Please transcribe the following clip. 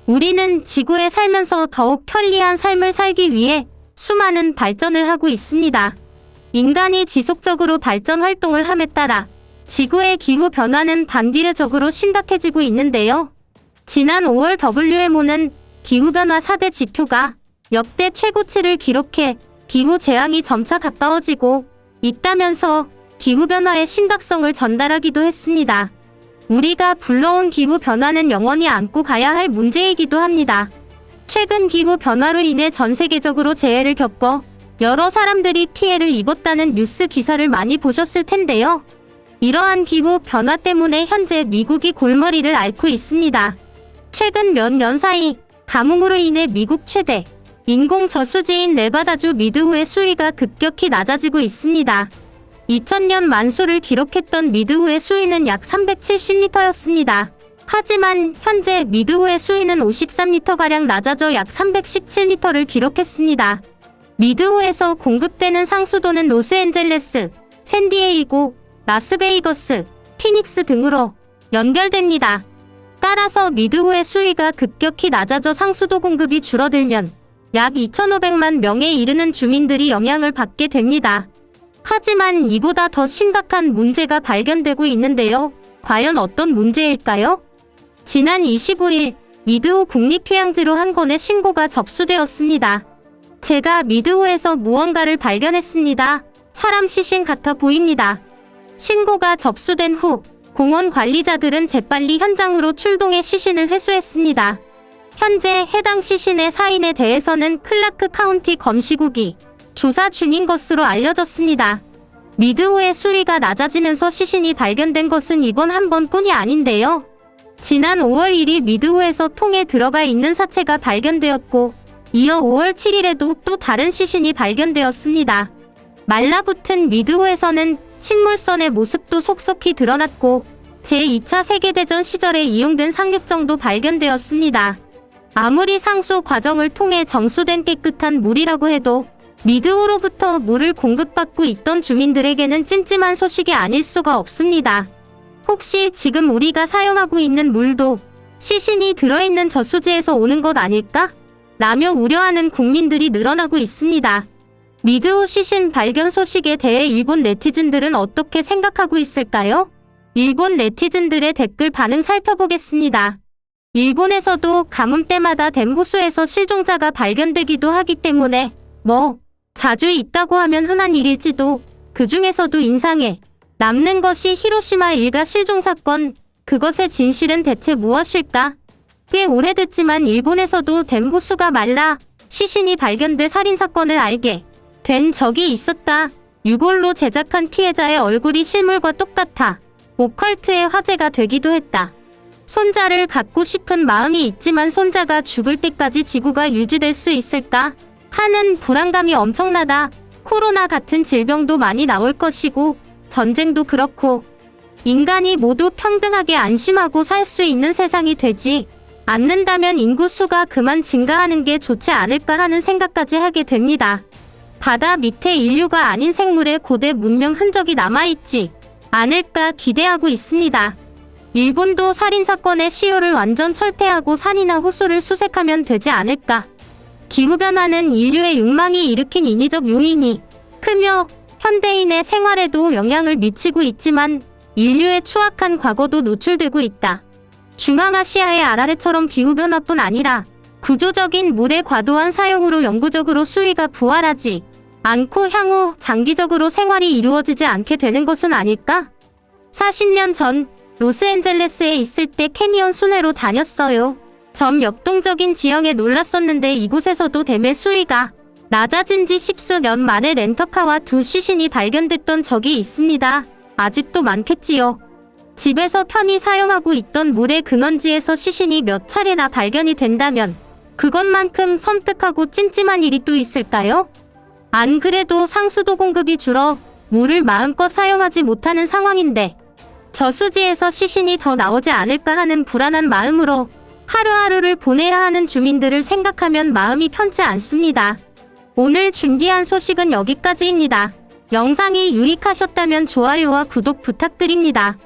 우리는 지구에 살면서 더욱 편리한 삶을 살기 위해 수많은 발전을 하고 있습니다. 인간이 지속적으로 발전 활동을 함에 따라 지구의 기후 변화는 반비례적으로 심각해지고 있는데요. 지난 5월 WMO는 기후변화 4대 지표가 역대 최고치를 기록해 기후 재앙이 점차 가까워지고 있다면서 기후변화의 심각성을 전달하기도 했습니다. 우리가 불러온 기후변화는 영원히 안고 가야 할 문제이기도 합니다. 최근 기후변화로 인해 전 세계적으로 재해를 겪어 여러 사람들이 피해를 입었다는 뉴스 기사를 많이 보셨을 텐데요. 이러한 기후변화 때문에 현재 미국이 골머리를 앓고 있습니다. 최근 몇 년 사이 가뭄으로 인해 미국 최대 인공 저수지인 네바다주 미드우의 수위가 급격히 낮아지고 있습니다. 2000년 만수를 기록했던 미드우의 수위는 약 370m였습니다. 하지만 현재 미드우의 수위는 53m가량 낮아져 약 317m를 기록했습니다. 미드우에서 공급되는 상수도는 로스앤젤레스, 샌디에이고, 라스베이거스, 피닉스 등으로 연결됩니다. 따라서 미드우의 수위가 급격히 낮아져 상수도 공급이 줄어들면 약 2,500만 명에 이르는 주민들이 영향을 받게 됩니다. 하지만 이보다 더 심각한 문제가 발견되고 있는데요. 과연 어떤 문제일까요? 지난 25일 미드우 국립휴양지로 한 건의 신고가 접수되었습니다. 제가 미드우에서 무언가를 발견했습니다. 사람 시신 같아 보입니다. 신고가 접수된 후 공원 관리자들은 재빨리 현장으로 출동해 시신을 회수했습니다. 현재 해당 시신의 사인에 대해서는 클라크 카운티 검시국이 조사 중인 것으로 알려졌습니다. 미드우의 수위가 낮아지면서 시신이 발견된 것은 이번 한 번뿐이 아닌데요. 지난 5월 1일 미드우에서 통에 들어가 있는 사체가 발견되었고 이어 5월 7일에도 또 다른 시신이 발견되었습니다. 말라붙은 미드우에서는 침몰선의 모습도 속속히 드러났고 제2차 세계대전 시절에 이용된 상륙정도 발견되었습니다. 아무리 상수 과정을 통해 정수된 깨끗한 물이라고 해도 미드우로부터 물을 공급받고 있던 주민들에게는 찜찜한 소식이 아닐 수가 없습니다. 혹시 지금 우리가 사용하고 있는 물도 시신이 들어있는 저수지에서 오는 것 아닐까? 라며 우려하는 국민들이 늘어나고 있습니다. 미드우 시신 발견 소식에 대해 일본 네티즌들은 어떻게 생각하고 있을까요? 일본 네티즌들의 댓글 반응 살펴보겠습니다. 일본에서도 가뭄 때마다 댐 호수에서 실종자가 발견되기도 하기 때문에 자주 있다고 하면 흔한 일일지도 그 중에서도 인상에 남는 것이 히로시마 일가 실종 사건, 그것의 진실은 대체 무엇일까? 꽤 오래됐지만 일본에서도 댐 호수가 말라 시신이 발견돼 살인사건을 알게 된 적이 있었다. 유골로 제작한 피해자의 얼굴이 실물과 똑같아 오컬트의 화제가 되기도 했다. 손자를 갖고 싶은 마음이 있지만 손자가 죽을 때까지 지구가 유지될 수 있을까 하는 불안감이 엄청나다. 코로나 같은 질병도 많이 나올 것이고 전쟁도 그렇고 인간이 모두 평등하게 안심하고 살 수 있는 세상이 되지 않는다면 인구수가 그만 증가하는 게 좋지 않을까 하는 생각까지 하게 됩니다. 바다 밑에 인류가 아닌 생물의 고대 문명 흔적이 남아있지 않을까 기대하고 있습니다. 일본도 살인사건의 시효를 완전 철폐하고 산이나 호수를 수색하면 되지 않을까. 기후변화는 인류의 욕망이 일으킨 인위적 요인이 크며 현대인의 생활에도 영향을 미치고 있지만 인류의 추악한 과거도 노출되고 있다. 중앙아시아의 아라레처럼 기후변화뿐 아니라 구조적인 물의 과도한 사용으로 영구적으로 수위가 부활하지 않고 향후 장기적으로 생활이 이루어지지 않게 되는 것은 아닐까? 40년 전 로스앤젤레스에 있을 때 캐니언 순회로 다녔어요. 전 역동적인 지형에 놀랐었는데 이곳에서도 댐의 수위가 낮아진 지 10수년 만에 렌터카와 두 시신이 발견됐던 적이 있습니다. 아직도 많겠지요. 집에서 편히 사용하고 있던 물의 근원지에서 시신이 몇 차례나 발견이 된다면 그것만큼 섬뜩하고 찜찜한 일이 또 있을까요? 안 그래도 상수도 공급이 줄어 물을 마음껏 사용하지 못하는 상황인데 저수지에서 시신이 더 나오지 않을까 하는 불안한 마음으로 하루하루를 보내야 하는 주민들을 생각하면 마음이 편치 않습니다. 오늘 준비한 소식은 여기까지입니다. 영상이 유익하셨다면 좋아요와 구독 부탁드립니다.